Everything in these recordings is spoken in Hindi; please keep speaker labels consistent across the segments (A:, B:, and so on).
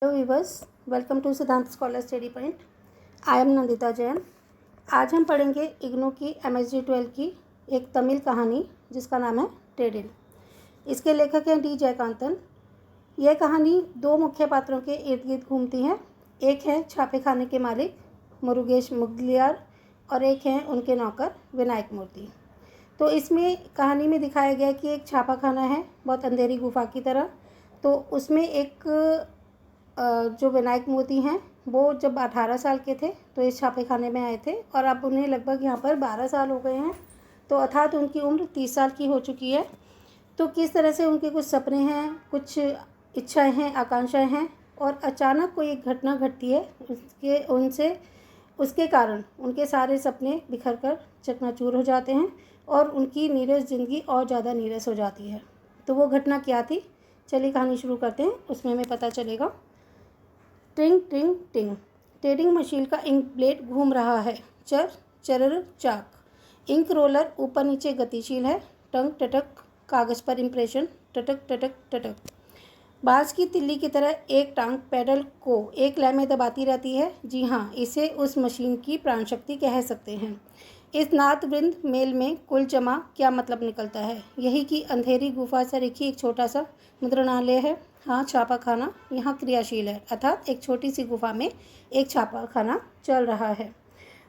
A: हेलो वीवर्स, वेलकम टू सिद्धांत scholar study point. I am Nandita Jain. आज हम पढ़ेंगे इग्नू की MSG 12 की एक तमिल कहानी जिसका नाम है टेडिन। इसके लेखक हैं डी जयकांतन। यह कहानी दो मुख्य पात्रों के इर्द गिर्द घूमती है। एक है छापे खाने के मालिक मुरुगेश मुदलियार और एक हैं उनके नौकर विनायक मूर्ति। तो इसमें कहानी में दिखाया गया कि एक छापा खाना है, बहुत अंधेरी गुफा की तरह। तो उसमें एक जो विनायक मूर्ति हैं वो जब 18 साल के थे तो इस छापे खाने में आए थे और अब उन्हें लगभग यहाँ पर 12 साल हो गए हैं। तो अर्थात उनकी उम्र 30 साल की हो चुकी है। तो किस तरह से उनके कुछ सपने हैं, कुछ इच्छाएं हैं, आकांक्षाएं हैं और अचानक कोई एक घटना घटती है उसके कारण उनके सारे सपने बिखर कर चकनाचूर हो जाते हैं और उनकी नीरस ज़िंदगी और ज़्यादा नीरस हो जाती है। तो वो घटना क्या थी, चलिए कहानी शुरू करते हैं, उसमें हमें पता चलेगा। टिंग टिंग टिंग, टेडिंग मशीन का इंक ब्लेड घूम रहा है। चरर चाक, इंक रोलर ऊपर नीचे गतिशील है। टंग टटक, कागज़ पर इम्प्रेशन टटक टटक टटक। बाज की तिल्ली की तरह एक टांग पैडल को एक लय में दबाती रहती है। जी हाँ, इसे उस मशीन की प्राण शक्ति कह सकते हैं। इस नाद वृंद मेल में कुल जमा क्या मतलब निकलता है? यही कि अंधेरी गुफा से रिखी एक छोटा सा मुद्रणालय है। हाँ, छापा खाना यहाँ क्रियाशील है, अर्थात एक छोटी सी गुफा में एक छापा खाना चल रहा है।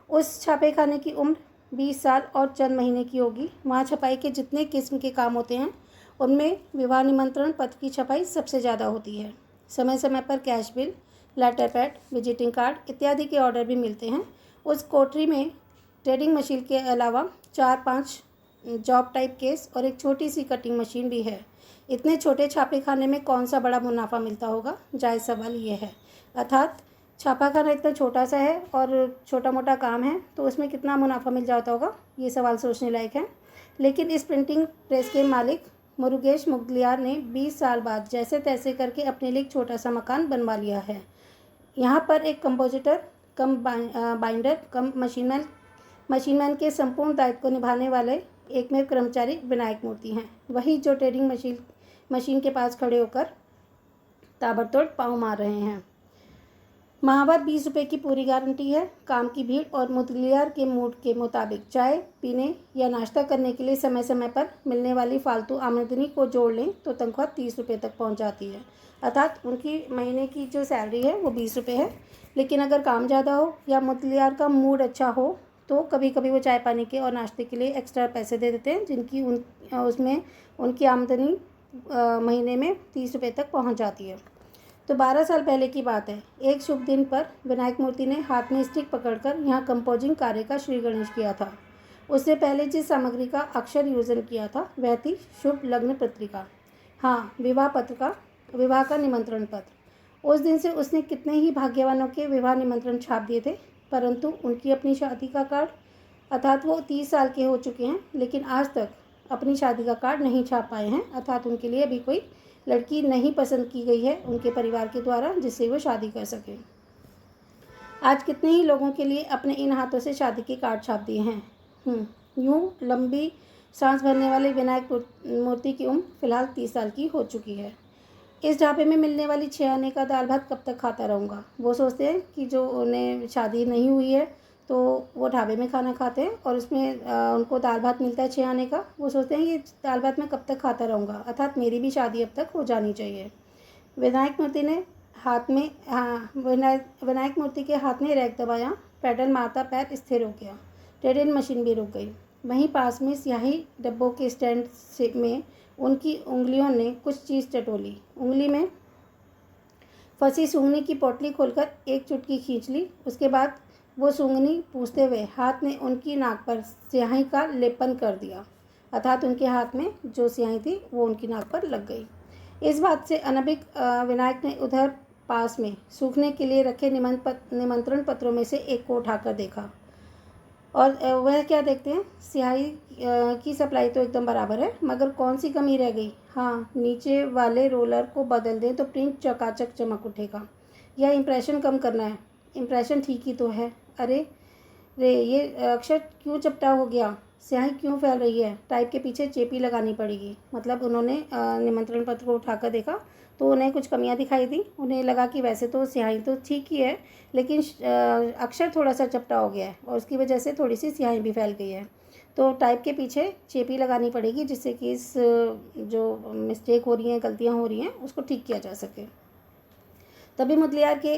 A: उस छापे खाने की उम्र 20 साल और चंद महीने की होगी। वहाँ छपाई के जितने किस्म के काम होते हैं उनमें विवाह निमंत्रण पत्र की छपाई सबसे ज़्यादा होती है। समय समय पर cash bill, letter pad, visiting card इत्यादि के ऑर्डर भी मिलते हैं। उस कोठरी में ट्रेडिंग मशीन के अलावा 4-5 जॉब टाइप केस और एक छोटी सी कटिंग मशीन भी है। इतने छोटे छापे खाने में कौन सा बड़ा मुनाफा मिलता होगा, जायज़ सवाल ये है। अर्थात छापा खाना इतना छोटा सा है और छोटा मोटा काम है तो उसमें कितना मुनाफा मिल जाता होगा, ये सवाल सोचने लायक है। लेकिन इस प्रिंटिंग प्रेस के मालिक मुरुगेश मुदलियार ने 20 साल बाद जैसे तैसे करके अपने लिए एक छोटा सा मकान बनवा लिया है। यहाँ पर एक कंपोजिटर कम बाइंडर कम मशीनमैन के संपूर्ण दायित्व को निभाने वाले एकमेव कर्मचारी विनायक मूर्ति हैं। वही जो ट्रेडिंग मशीन के पास खड़े होकर ताबड़तोड़ पाँव मार रहे हैं। माहवार 20 रुपये की पूरी गारंटी है। काम की भीड़ और मुदलियार के मूड के मुताबिक चाय पीने या नाश्ता करने के लिए समय समय पर मिलने वाली फालतू आमदनी को जोड़ लें तो तनख्वाह 30 रुपये तक पहुंच जाती है। अर्थात उनकी महीने की जो सैलरी है वो 20 रुपये है। लेकिन अगर काम ज़्यादा हो या मुदलियार का मूड अच्छा हो तो कभी कभी वो चाय पानी के और नाश्ते के लिए एक्स्ट्रा पैसे दे देते हैं, जिनकी उसमें उनकी आमदनी महीने में 30 रुपये तक पहुंच जाती है। तो 12 साल पहले की बात है। एक शुभ दिन पर विनायक मूर्ति ने हाथ में स्टिक पकड़कर यहाँ कंपोजिंग कार्य का श्री गणेश किया था। उसने पहले जिस सामग्री का अक्षर योजन किया था वह थी शुभ लग्न पत्रिका। हाँ, विवाह का निमंत्रण पत्र। उस दिन से उसने कितने ही भाग्यवानों के विवाह निमंत्रण छाप दिए थे, परंतु उनकी अपनी शादी का कार्ड, अर्थात वो 30 साल के हो चुके हैं लेकिन आज तक अपनी शादी का कार्ड नहीं छाप पाए हैं। अर्थात उनके लिए अभी कोई लड़की नहीं पसंद की गई है उनके परिवार के द्वारा जिससे वो शादी कर सके। आज कितने ही लोगों के लिए अपने इन हाथों से शादी के कार्ड छाप दिए हैं। यूँ लंबी सांस भरने वाले विनायक मूर्ति की उम्र फिलहाल 30 साल की हो चुकी है। इस ढाबे में मिलने वाली 6 आने का दाल भात कब तक खाता रहूँगा। वो सोचते हैं कि जो उन्हें शादी नहीं हुई है तो वो ढाबे में खाना खाते हैं और उसमें उनको दाल भात मिलता है 6 आने का। वो सोचते हैं ये दाल भात मैं कब तक खाता रहूँगा, अर्थात मेरी भी शादी अब तक हो जानी चाहिए। विनायक मूर्ति के हाथ में रैक दबाया, पैडल मारता पैर स्थिर हो गया। ट्रेडिंग मशीन भी रुक गई। वहीं पास में स्याही डब्बों के स्टैंड में उनकी उंगलियों ने कुछ चीज़ टटोली। उंगली में फंसी सूंघनी की पोटली खोलकर एक चुटकी खींच ली। उसके बाद वो सूंघनी पूछते हुए हाथ ने उनकी नाक पर स्याही का लेपन कर दिया, अर्थात उनके हाथ में जो स्याही थी वो उनकी नाक पर लग गई। इस बात से अनभिज्ञ विनायक ने उधर पास में सूखने के लिए रखे निमंत्रण पत्रों में से एक को उठाकर देखा और वह क्या देखते हैं, स्याही की सप्लाई तो एकदम बराबर है, मगर कौन सी कमी रह गई। हाँ, नीचे वाले रोलर को बदल दें तो प्रिंट चकाचक चमक उठेगा। यह इम्प्रेशन कम करना है। इम्प्रेशन ठीक ही तो है। अरे रे, ये अक्षर क्यों चपटा हो गया। स्याही क्यों फैल रही है? टाइप के पीछे चेपी लगानी पड़ेगी। मतलब उन्होंने निमंत्रण पत्र को उठाकर देखा तो उन्हें कुछ कमियां दिखाई दी। उन्हें लगा कि वैसे तो स्याही तो ठीक ही है, लेकिन अक्षर थोड़ा सा चपटा हो गया है और उसकी वजह से थोड़ी सी स्याही भी फैल गई है। तो टाइप के पीछे चेपी लगानी पड़ेगी, जिससे कि इस जो मिस्टेक हो रही हैं, गलतियाँ हो रही हैं, उसको ठीक किया जा सके। तभी मुदलियार के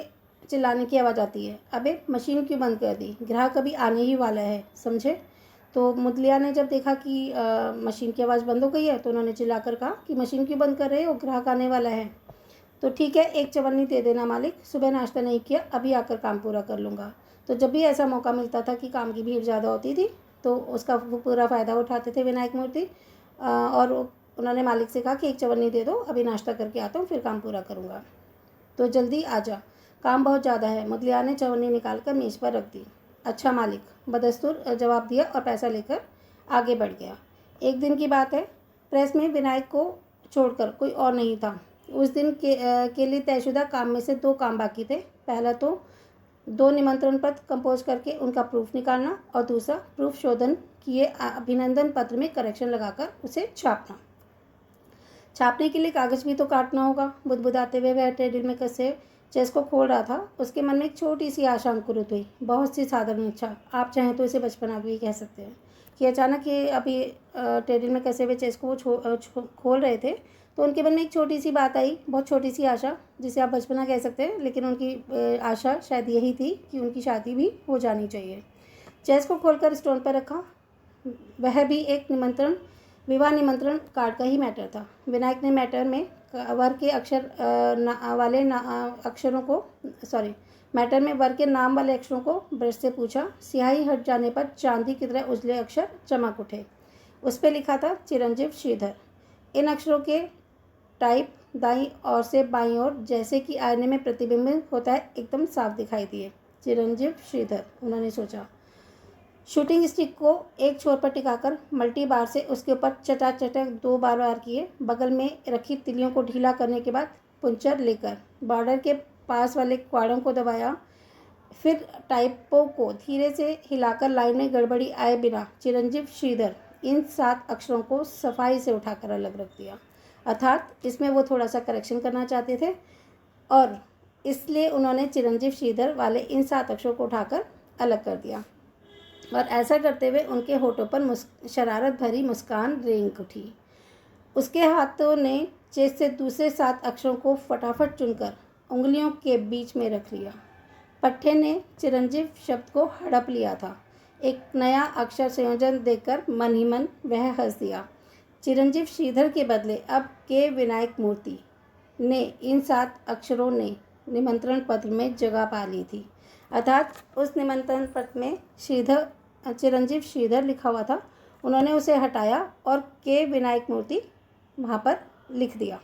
A: चिल्लाने की आवाज़ आती है, अबे मशीन क्यों बंद कर दी? ग्राहक अभी आने ही वाला है, समझे? तो मुदलियार ने जब देखा कि मशीन की आवाज़ बंद हो गई है तो उन्होंने चिल्लाकर कहा कि मशीन क्यों बंद कर रहे हो, ग्राहक आने वाला है। तो ठीक है, एक चवन्नी दे देना मालिक, सुबह नाश्ता नहीं किया, अभी आकर काम पूरा कर लूँगा। तो जब भी ऐसा मौका मिलता था कि काम की भीड़ ज़्यादा होती थी तो उसका वो पूरा फ़ायदा उठाते थे विनायक मूर्ति, और उन्होंने मालिक से कहा कि एक चवन्नी दे दो, अभी नाश्ता करके आता हूँ, फिर काम पूरा करूँगा। तो जल्दी आ जा, काम बहुत ज़्यादा है। मुदलियार ने चवन्नी निकाल कर मेज़ पर रख दी। अच्छा मालिक, बदस्तूर जवाब दिया और पैसा लेकर आगे बढ़ गया। एक दिन की बात है, प्रेस में विनायक को छोड़कर कोई और नहीं था। उस दिन के लिए तयशुदा काम में से 2 काम बाकी थे। पहला तो 2 निमंत्रण पत्र कंपोज करके उनका प्रूफ निकालना और दूसरा प्रूफ शोधन किए अभिनंदन पत्र में करेक्शन लगाकर उसे छापना। छापने के लिए कागज़ भी तो काटना होगा। बुदबुदाते हुए वह टेबल में कसे चेस को खोल रहा था। उसके मन में एक छोटी सी आशा अंकुरित हुई, बहुत सी साधारण इच्छा, आप चाहें तो इसे बचपना भी कह सकते हैं, कि अचानक ये अभी टेबल में कसे हुए चेस को वो खोल रहे थे तो उनके मन में एक छोटी सी बात आई, बहुत छोटी सी आशा, जिसे आप बचपना कह सकते हैं, लेकिन उनकी आशा शायद यही थी कि उनकी शादी भी हो जानी चाहिए। चेस को खोलकर स्टोन पर रखा, वह भी एक विवाह निमंत्रण कार्ड का ही मैटर था। विनायक ने मैटर में वर के मैटर में वर के नाम वाले अक्षरों को ब्रश से पूछा। स्याही हट जाने पर चांदी की तरह उजले अक्षर चमक उठे। उस पर लिखा था चिरंजीव श्रीधर। इन अक्षरों के टाइप दाईं ओर से बाईं ओर जैसे कि आईने में प्रतिबिंबित होता है, एकदम साफ दिखाई दिए। चिरंजीव श्रीधर, उन्होंने सोचा। शूटिंग स्टिक को एक छोर पर टिकाकर मल्टी बार से उसके ऊपर चटाचटक 2 बार किए। बगल में रखी तिलियों को ढीला करने के बाद पुंचर लेकर बॉर्डर के पास वाले क्वाड़ों को दबाया। फिर टाइपों को धीरे से हिलाकर लाइन में गड़बड़ी आए बिना चिरंजीव श्रीधर इन 7 अक्षरों को सफाई से उठाकर अलग रख दिया। अर्थात इसमें वो थोड़ा सा करेक्शन करना चाहते थे और इसलिए उन्होंने चिरंजीव श्रीधर वाले इन 7 अक्षरों को उठाकर अलग कर दिया। और ऐसा करते हुए उनके होठों पर शरारत भरी मुस्कान रेंग उठी। उसके हाथों ने चेस से दूसरे 7 अक्षरों को फटाफट चुनकर उंगलियों के बीच में रख लिया। पट्टे ने चिरंजीव शब्द को हड़प लिया था। एक नया अक्षर संयोजन देखकर मन ही मन वह हंस दिया। चिरंजीव श्रीधर के बदले अब के विनायक मूर्ति ने इन 7 अक्षरों ने निमंत्रण पत्र में जगह पा ली थी। अर्थात उस निमंत्रण पत्र में चिरंजीव श्रीधर लिखा हुआ था, उन्होंने उसे हटाया और के विनायक मूर्ति वहाँ पर लिख दिया।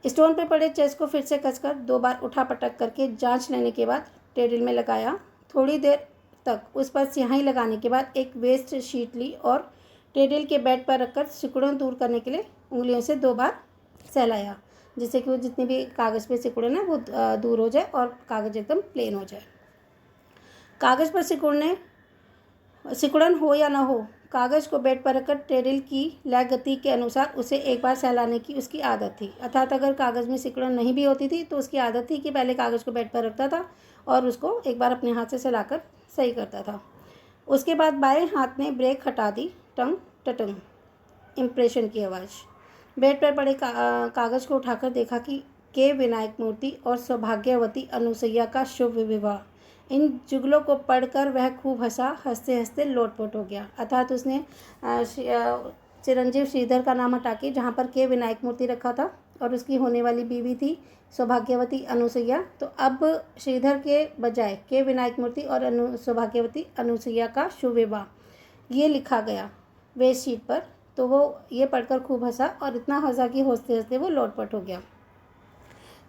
A: स्टोन पर पड़े चेस को फिर से कसकर 2 बार उठा पटक करके जांच लेने के बाद टेबल में लगाया। थोड़ी देर तक उस पर स्याही लगाने के बाद एक वेस्ट शीट ली और टेबल के बेड पर रखकर सिकुड़न दूर करने के लिए उंगलियों से 2 बार सहलाया, जिससे कि वो जितने भी कागज़ पे सिकुड़न है वो दूर हो जाए और कागज़ एकदम प्लेन हो जाए। कागज़ पर सिकुड़न हो या ना हो, कागज़ को बेड पर रखकर टेबल की लय गति के अनुसार उसे एक बार सहलाने की उसकी आदत थी। अर्थात अगर कागज़ में सिकुड़न नहीं भी होती थी तो उसकी आदत थी कि पहले कागज़ को बेड पर रखता था और उसको एक बार अपने हाथ से सहलाकर सही करता था। उसके बाद बाएं हाथ ने ब्रेक हटा दी। टंग टटंग इम्प्रेशन की आवाज़। बेड पर पड़े कागज़ को उठाकर देखा कि के विनायक मूर्ति और सौभाग्यवती अनुसैया का शुभ विवाह। इन जुगलों को पढ़कर वह खूब हंसा, हंसते हंसते लोटपोट हो गया। अर्थात उसने चिरंजीव श्रीधर का नाम हटा के जहाँ पर के विनायक मूर्ति रखा था और उसकी होने वाली बीवी थी सौभाग्यवती अनुसैया, तो अब श्रीधर के बजाय के विनायक मूर्ति और सौभाग्यवती अनुसैया का शुभ विवाह ये लिखा गया वेस्ट शीट पर। तो वो ये पढ़कर खूब हंसा और इतना हंसा कि हंसते हंसते वो लोटपोट हो गया।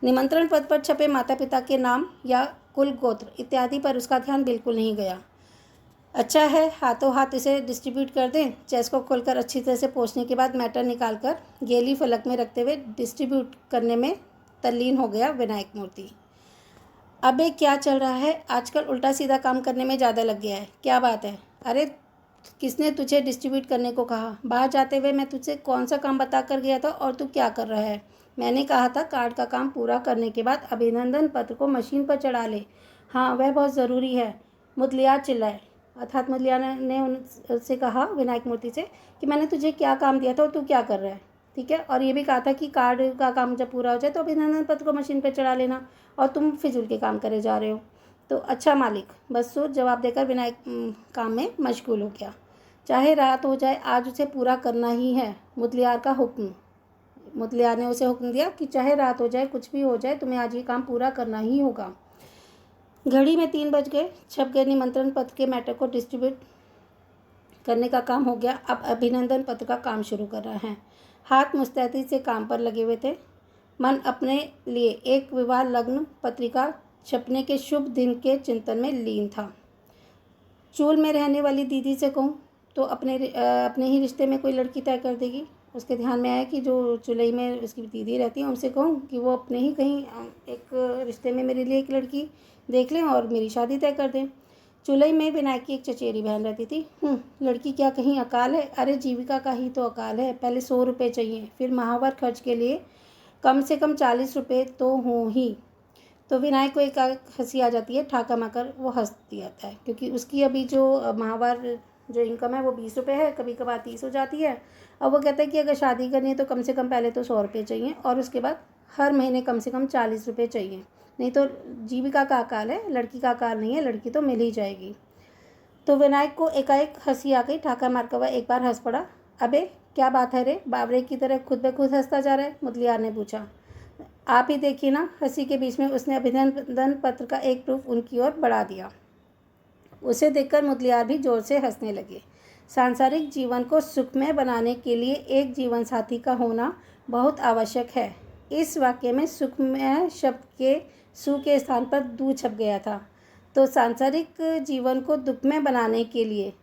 A: निमंत्रण पत्र पर छपे माता पिता के नाम या कुल गोत्र इत्यादि पर उसका ध्यान बिल्कुल नहीं गया। अच्छा है, हाथों हाथ इसे डिस्ट्रीब्यूट कर दें। चेस को खोलकर अच्छी तरह से पोंछने के बाद मैटर निकालकर गेली फलक में रखते हुए डिस्ट्रीब्यूट करने में तल्लीन हो गया विनायक मूर्ति। अबे क्या चल रहा है? आजकल उल्टा सीधा काम करने में ज़्यादा लग गया है। क्या बात है? अरे किसने तुझे डिस्ट्रीब्यूट करने को कहा? बाहर जाते हुए मैं तुझसे कौन सा काम बता कर गया था और तू क्या कर रहा है? मैंने कहा था कार्ड का काम पूरा करने के बाद अभिनंदन पत्र को मशीन पर चढ़ा ले। हाँ, वह बहुत ज़रूरी है, मुदलियार चिल्लाए। अर्थात मुदलियार ने उनसे कहा विनायक मूर्ति से कि मैंने तुझे क्या काम दिया था और तू क्या कर रहा है, ठीक है। और ये भी कहा था कि कार्ड का काम जब पूरा हो जाए तो अभिनंदन पत्र को मशीन पर चढ़ा लेना, और तुम फिजूल के काम करे जा रहे हो। तो अच्छा मालिक, बदसूर जवाब देकर विनायक काम में मशगूल हो गया। चाहे रात हो जाए, आज उसे पूरा करना ही है, मुदलियार का हुक्म। मुदलियार ने उसे हुक्म दिया कि चाहे रात हो जाए, कुछ भी हो जाए, तुम्हें आज ये काम पूरा करना ही होगा। घड़ी में 3 बज गए। छप गए निमंत्रण पत्र के मैटर को डिस्ट्रीब्यूट करने का काम हो गया। अब अभिनंदन पत्र का काम शुरू कर रहा है। हाथ मुस्तैदी से काम पर लगे हुए थे। मन अपने लिए एक विवाह लग्न पत्रिका छपने के शुभ दिन के चिंतन में लीन था। चूल में रहने वाली दीदी से कहूँ तो अपने ही रिश्ते में कोई लड़की तय कर देगी। उसके ध्यान में आया कि जो चुलई में उसकी दीदी रहती है, उनसे कहूँ कि वो अपने ही कहीं एक रिश्ते में मेरे लिए एक लड़की देख लें और मेरी शादी तय कर दें। चुलई में विनायक की एक चचेरी बहन रहती थी। लड़की क्या कहीं अकाल है? अरे जीविका का ही तो अकाल है। पहले 100 रुपये चाहिए, फिर माहवार खर्च के लिए कम से कम 40 रुपये तो हों ही। तो विनायक को एक हंसी आ जाती है, ठाका माकर वो हंस दिया है, क्योंकि उसकी अभी जो माहवार जो इनकम है वो 20 रुपये है, कभी कभार 30 हो जाती है। अब वो कहता है कि अगर शादी करनी है तो कम से कम पहले तो 100 रुपये चाहिए और उसके बाद हर महीने कम से कम 40 रुपये चाहिए, नहीं तो जीविका का अकाल है, लड़की का अकाल नहीं है, लड़की तो मिल ही जाएगी। तो विनायक को एकाएक हंसी आ गई। ठाका मारकर वह एक बार हंस पड़ा। अबे क्या बात है रे, बावरे की तरह खुद ब खुद हंसता जा रहा है? मुदलियार ने पूछा। आप ही देखिए ना। हंसी के बीच में उसने अभिनंदन पत्र का एक प्रूफ उनकी ओर बढ़ा दिया। उसे देखकर मुदलियार भी जोर से हंसने लगे। सांसारिक जीवन को सुखमय बनाने के लिए एक जीवन साथी का होना बहुत आवश्यक है। इस वाक्य में सुखमय शब्द के सु के स्थान पर दू छप गया था। तो सांसारिक जीवन को दुखमय बनाने के लिए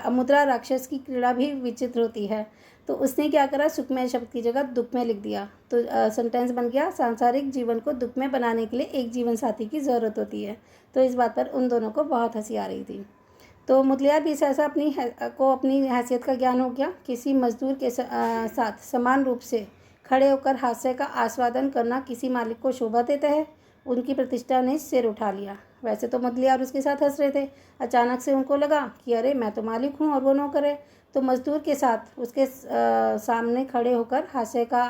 A: मुद्रा राक्षस की क्रीड़ा भी विचित्र होती है। तो उसने क्या करा, सुखमय शब्द की जगह दुखमय लिख दिया। तो सेंटेंस बन गया, सांसारिक जीवन को दुखमय बनाने के लिए एक जीवन साथी की ज़रूरत होती है। तो इस बात पर उन दोनों को बहुत हंसी आ रही थी। तो मुदलियार भी सहसा अपनी हैसियत का ज्ञान हो गया। किसी मजदूर के साथ समान रूप से खड़े होकर हास्य का आस्वादन करना किसी मालिक को शोभा देता है। उनकी प्रतिष्ठा ने सिर उठा लिया। वैसे तो मुदलियार उसके साथ हंस रहे थे। अचानक से उनको लगा कि अरे मैं तो मालिक हूँ और वो नौकर है। तो मजदूर के साथ उसके सामने खड़े होकर हास्य का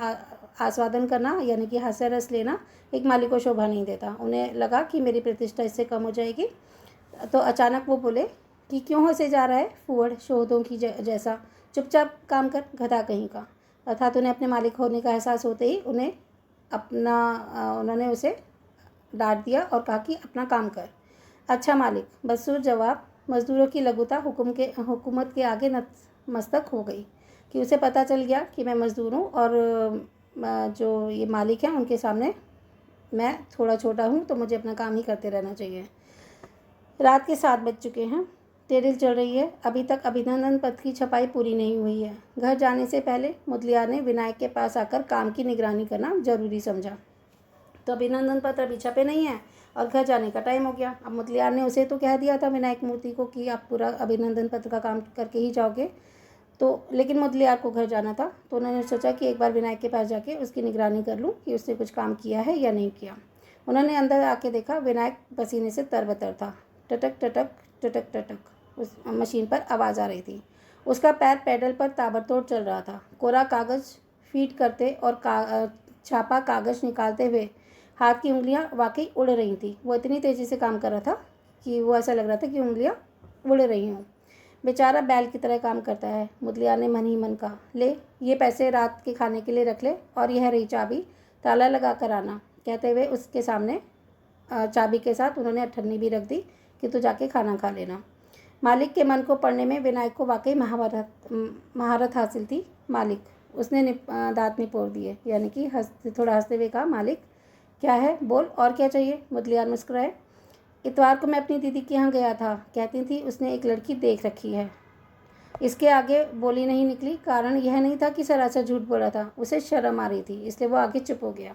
A: आस्वादन करना, यानी कि हास्य रस लेना, एक मालिक को शोभा नहीं देता। उन्हें लगा कि मेरी प्रतिष्ठा इससे कम हो जाएगी। तो अचानक वो बोले कि क्यों हंसे जा रहा है फुहड़, शोधों की जैसा, चुपचाप काम कर, गधा कहीं का। अर्थात उन्हें अपने मालिक होने का एहसास होते ही उन्होंने उसे डांट दिया और कहा कि अपना काम कर। अच्छा मालिक, बदसूर जवाब। मजदूरों की लघुता हुकूमत के आगे नतमस्तक हो गई कि उसे पता चल गया कि मैं मजदूर हूँ और जो ये मालिक हैं उनके सामने मैं थोड़ा छोटा हूँ, तो मुझे अपना काम ही करते रहना चाहिए। रात के 7 बज चुके हैं। टेरिल चल रही है। अभी तक अभिनंदन पत्र की छपाई पूरी नहीं हुई है। घर जाने से पहले मुदलियार ने विनायक के पास आकर काम की निगरानी करना जरूरी समझा। तो अभिनंदन पत्र अभी छपे नहीं है और घर जाने का टाइम हो गया। अब मुदलियार ने उसे तो कह दिया था विनायक मूर्ति को कि आप पूरा अभिनंदन पत्र का काम करके ही जाओगे, तो लेकिन मुदलियार को घर जाना था। तो उन्होंने सोचा कि एक बार विनायक के पास जाके उसकी निगरानी कर लूँ कि उसने कुछ काम किया है या नहीं किया। उन्होंने अंदर आके देखा, विनायक पसीने से तरबतर था। टटक टटक टटक टटक उस मशीन पर आवाज़ आ रही थी। उसका पैर पैडल पर ताबड़तोड़ चल रहा था। कोरा कागज़ फीड करते और छापा कागज़ निकालते हुए हाथ की उंगलियां वाकई उड़ रही थी। वो इतनी तेज़ी से काम कर रहा था कि वो ऐसा लग रहा था कि उंगलियां उड़ रही हों। बेचारा बैल की तरह काम करता है, मुदलियार ने मन ही मन कहा। ले, ये पैसे रात के खाने के लिए रख ले और यह रही चाबी, ताला लगा कर आना। कहते हुए उसके सामने चाबी के साथ उन्होंने अठन्नी भी रख दी कि तू जाके खाना खा लेना। मालिक के मन को पढ़ने में विनायक को वाकई महारत हासिल थी। मालिक, उसने दांत निपोड़ दिए, यानी कि थोड़ा हंसते हुए कहा, मालिक क्या है, बोल, और क्या चाहिए? मुदलियार मुस्कुराए। इतवार को मैं अपनी दीदी के यहाँ गया था, कहती थी उसने एक लड़की देख रखी है। इसके आगे बोली नहीं निकली। कारण यह नहीं था कि सरासर झूठ बोला था, उसे शर्म आ रही थी, इसलिए वो आगे चुप हो गया।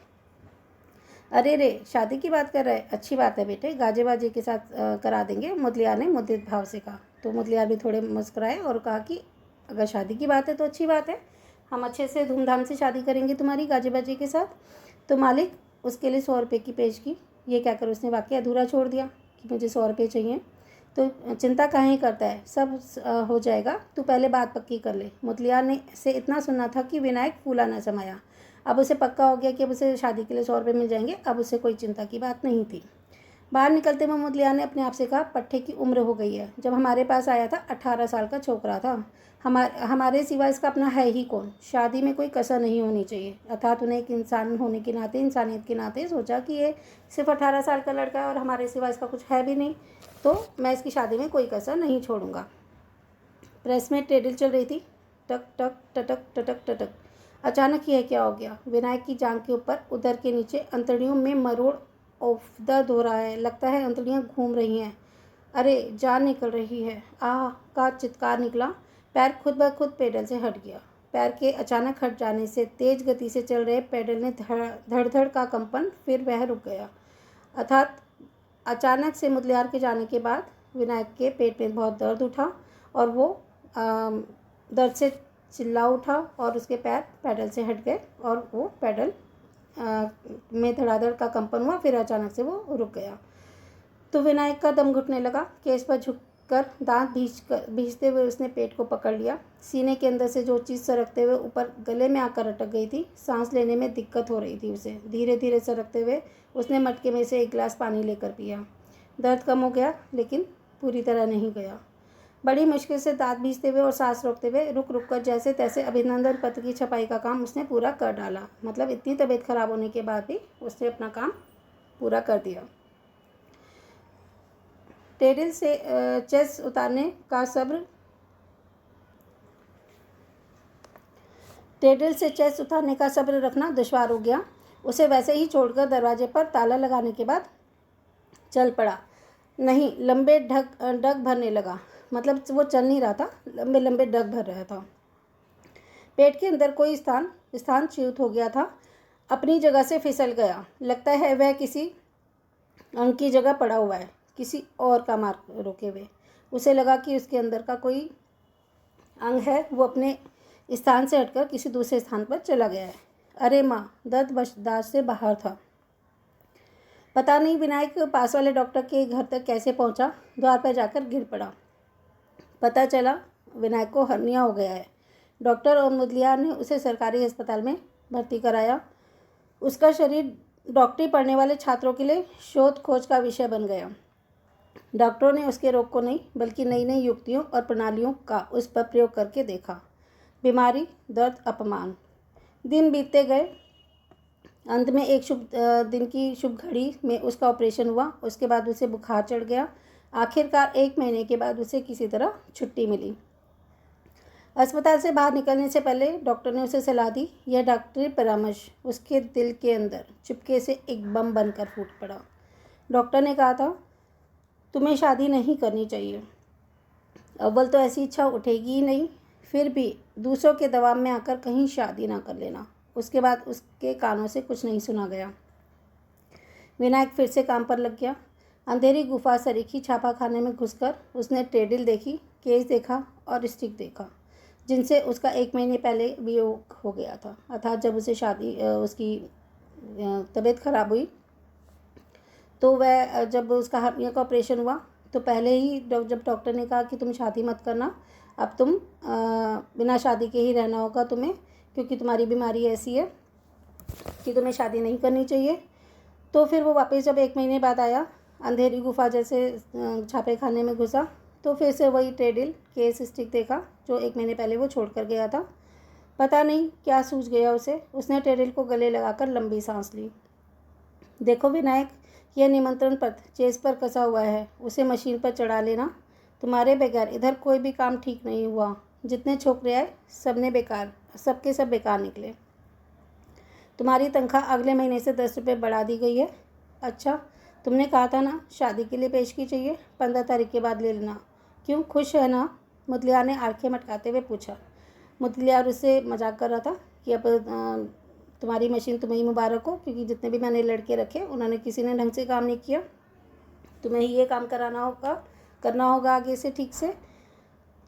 A: अरे रे, शादी की बात कर रहे हैं? अच्छी बात है बेटे, गाजे बाजे के साथ करा देंगे, मुदलियार ने मुद्रित भाव से कहा। तो मुदलियार भी थोड़े मुस्कुराए और कहा कि अगर शादी की बात है तो अच्छी बात है, हम अच्छे से धूमधाम से शादी करेंगे तुम्हारी गाजे बाजे के साथ। तो मालिक उसके लिए 100 रुपये की पेश की। ये कहकर उसने वाकई अधूरा छोड़ दिया कि मुझे 100 रुपये चाहिए। तो चिंता काहे करता है, सब हो जाएगा, तू पहले बात पक्की कर ले। मुदलियार ने से इतना सुना था कि विनायक फूला न समाया। अब उसे पक्का हो गया कि अब उसे शादी के लिए 100 रुपये मिल जाएंगे। अब उसे कोई चिंता की बात नहीं थी। बाहर निकलते हुए मुदलियार ने अपने आप से कहा, पट्टे की उम्र हो गई है। जब हमारे पास आया था 18 साल का छोकरा था। हमारे सिवा इसका अपना है ही कौन। शादी में कोई कसर नहीं होनी चाहिए। अर्थात उन्हें एक इंसान होने के नाते, इंसानियत के नाते सोचा कि ये सिर्फ 18 साल का लड़का है और हमारे सिवा इसका कुछ है भी नहीं, तो मैं इसकी शादी में कोई कसर नहीं छोड़ूंगा। प्रेस में टेडल चल रही थी। टक टक टटक टटक टटक। अचानक यह क्या हो गया। विनायक की जांघ के ऊपर, उदर के नीचे अंतड़ियों में मरोड़ और दर्द हो रहा है। लगता है अंतड़ियाँ घूम रही हैं। अरे जान निकल रही है। आह का चित्कार निकला। पैर खुद ब खुद पेडल से हट गया। पैर के अचानक हट जाने से तेज गति से चल रहे पेडल ने धड़ धड़ का कंपन, फिर वह रुक गया। अर्थात अचानक से मुदलियार के जाने के बाद विनायक के पेट में बहुत दर्द उठा और वो दर्द से चिल्ला उठा और उसके पैर पैडल से हट गए और वो पैडल में धड़ाधड़ का कंपन हुआ। फिर अचानक से वो रुक गया। तो विनायक का दम घुटने लगा। केस पर झुककर दांत भींचते हुए उसने पेट को पकड़ लिया। सीने के अंदर से जो चीज़ सरकते हुए ऊपर गले में आकर अटक गई थी। सांस लेने में दिक्कत हो रही थी उसे। धीरे धीरे सरकते हुए उसने मटके में से एक गिलास पानी लेकर पिया। दर्द कम हो गया, लेकिन पूरी तरह नहीं गया। बड़ी मुश्किल से दांत भींचते हुए और सांस रोकते हुए रुक रुक कर जैसे तैसे अभिनंदन पत्र की छपाई का काम उसने पूरा कर डाला। मतलब इतनी तबीयत खराब होने के बाद भी उसने अपना काम पूरा कर दिया। टेडल से चेस उतारने का सब्र रखना दुश्वार हो गया। उसे वैसे ही छोड़कर दरवाजे पर ताला लगाने के बाद चल पड़ा। नहीं, लंबे डग भरने लगा। मतलब वो चल नहीं रहा था, लंबे लंबे डग भर रहा था। पेट के अंदर कोई स्थान च्युत हो गया था, अपनी जगह से फिसल गया। लगता है वह किसी अंग की जगह पड़ा हुआ है, किसी और का मार्ग रोके हुए। उसे लगा कि उसके अंदर का कोई अंग है, वो अपने स्थान से हटकर किसी दूसरे स्थान पर चला गया है। अरे माँ, दर्द बर्दाश्त से बाहर था। पता नहीं विनायक पास वाले डॉक्टर के घर तक कैसे पहुंचा। द्वार पर जाकर गिर पड़ा। पता चला विनायक को हर्निया हो गया है। डॉक्टर और मुदलियार ने उसे सरकारी अस्पताल में भर्ती कराया। उसका शरीर डॉक्टरी पढ़ने वाले छात्रों के लिए शोध खोज का विषय बन गया। डॉक्टरों ने उसके रोग को नहीं, बल्कि नई नई युक्तियों और प्रणालियों का उस पर प्रयोग करके देखा। बीमारी, दर्द, अपमान। दिन बीतते गए। अंत में एक दिन की शुभ घड़ी में उसका ऑपरेशन हुआ। उसके बाद उसे बुखार चढ़ गया। आखिरकार 1 महीने के बाद उसे किसी तरह छुट्टी मिली। अस्पताल से बाहर निकलने से पहले डॉक्टर ने उसे सलाह दी। यह डॉक्टरी परामर्श उसके दिल के अंदर चुपके से एक बम बनकर फूट पड़ा। डॉक्टर ने कहा था, तुम्हें शादी नहीं करनी चाहिए। अव्वल तो ऐसी इच्छा उठेगी ही नहीं, फिर भी दूसरों के दबाव में आकर कहीं शादी ना कर लेना। उसके बाद उसके कानों से कुछ नहीं सुना गया। विनायक फिर से काम पर लग गया। अंधेरी गुफा सरीखी छापाखाने में घुसकर उसने टेडल देखी, केस देखा और स्टिक देखा, जिनसे उसका 1 महीने पहले वियोग हो गया था। अर्थात जब उसे उसकी तबीयत खराब हुई तो वह जब उसका हर्निया का ऑपरेशन हुआ तो पहले ही जब डॉक्टर ने कहा कि तुम शादी मत करना, अब तुम बिना शादी के ही रहना होगा तुम्हें, क्योंकि तुम्हारी बीमारी ऐसी है कि तुम्हें शादी नहीं करनी चाहिए। तो फिर वो वापस जब 1 महीने बाद आया, अंधेरी गुफा जैसे छापे खाने में घुसा, तो फिर से वही टेडल, केस, स्टिक देखा जो 1 महीने पहले वो छोड़ कर गया था। पता नहीं क्या सूझ गया उसे। उसने टेडल को गले लगाकर लंबी सांस ली। देखो विनायक, यह निमंत्रण पत्र चेस पर कसा हुआ है, उसे मशीन पर चढ़ा लेना। तुम्हारे बगैर इधर कोई भी काम ठीक नहीं हुआ। जितने छोकरे आए सबके सब बेकार निकले। तुम्हारी तनख्वाह अगले महीने से 10 रुपये बढ़ा दी गई है। अच्छा, तुमने कहा था ना शादी के लिए पेशगी चाहिए, 15 तारीख के बाद ले लेना। क्यों, खुश है ना? मुदलियार ने आंखें मटकाते हुए पूछा। मुदलियार उससे मजाक कर रहा था कि अब तुम्हारी मशीन तुम्हें ही मुबारक हो, क्योंकि जितने भी मैंने लड़के रखे उन्होंने किसी ने ढंग से काम नहीं किया। तुम्हें ही ये काम करना होगा आगे से ठीक से।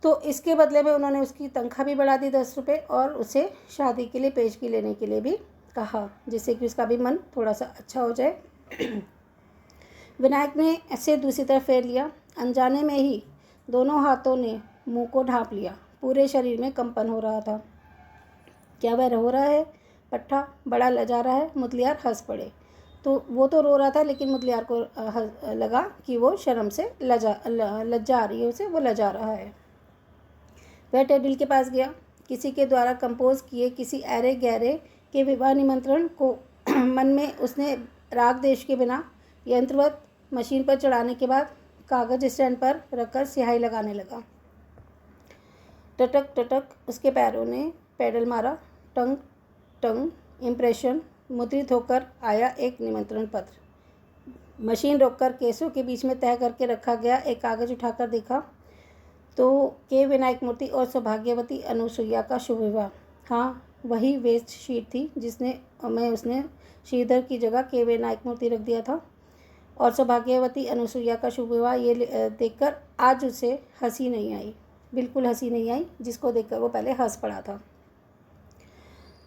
A: तो इसके बदले में उन्होंने उसकी तनख्वाह भी बढ़ा दी 10 रुपये और उसे शादी के लिए पेशगी लेने के लिए भी कहा, जिससे कि उसका भी मन थोड़ा सा अच्छा हो जाए। विनायक ने ऐसे दूसरी तरफ फेर लिया। अनजाने में ही दोनों हाथों ने मुंह को ढांप लिया। पूरे शरीर में कंपन हो रहा था। क्या वह रो रहा है? पट्टा बड़ा लजा रहा है। मुदलियार हंस पड़े। तो वो तो रो रहा था, लेकिन मुदलियार को लगा कि वो शर्म से लज्जा आ रही है उसे, वो लजा रहा है। वह टेबल के पास गया। किसी के द्वारा कंपोज किए किसी ऐरे गहरे के विवाह निमंत्रण को मन में उसने राग देश के बिना यंत्रवत मशीन पर चढ़ाने के बाद कागज़ स्टैंड पर रखकर स्याही लगाने लगा। टटक टटक उसके पैरों ने पैडल मारा। टंग टंग इम्प्रेशन मुद्रित होकर आया एक निमंत्रण पत्र। मशीन रोककर केसों के बीच में तय करके रखा गया एक कागज़ उठाकर देखा तो के विनायक मूर्ति और सौभाग्यवती अनुसुईया का शुभ विवाह। हाँ, वही वेस्ट शीट थी जिसने उसने श्रीधर की जगह के विनायक मूर्ति रख दिया था। और सौभाग्यवती अनुसुईया का शुभ विवाह ये देखकर आज उसे हंसी नहीं आई, बिल्कुल हंसी नहीं आई, जिसको देखकर वो पहले हंस पड़ा था।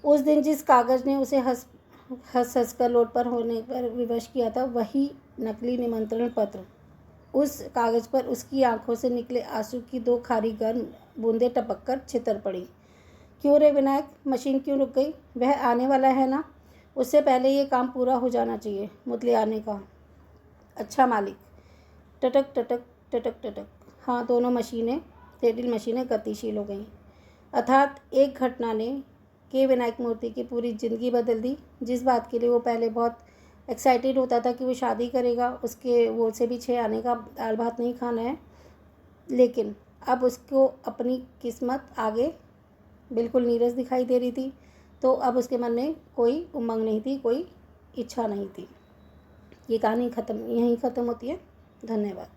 A: उस दिन जिस कागज़ ने उसे हंस कर लोट पर होने पर विवश किया था, वही नकली निमंत्रण पत्र। उस कागज़ पर उसकी आंखों से निकले आंसू की 2 खारी गर्म बूंदें टपक कर छितर पड़ी। क्यों रे विनायक, मशीन क्यों रुक गई? वह आने वाला है ना, उससे पहले ये काम पूरा हो जाना चाहिए, मुदलियार ने कहा। अच्छा मालिक। टटक टटक टटक टटक। हाँ, दोनों मशीनें, टेबल मशीनें गतिशील हो गईं। अर्थात एक घटना ने के विनायक मूर्ति की पूरी ज़िंदगी बदल दी। जिस बात के लिए वो पहले बहुत एक्साइटेड होता था कि वो शादी करेगा, उसके वो से भी 6 आने का दाल भात नहीं खाना है, लेकिन अब उसको अपनी किस्मत आगे बिल्कुल नीरस दिखाई दे रही थी। तो अब उसके मन में कोई उमंग नहीं थी, कोई इच्छा नहीं थी। ये कहानी यहीं ख़त्म होती है। धन्यवाद।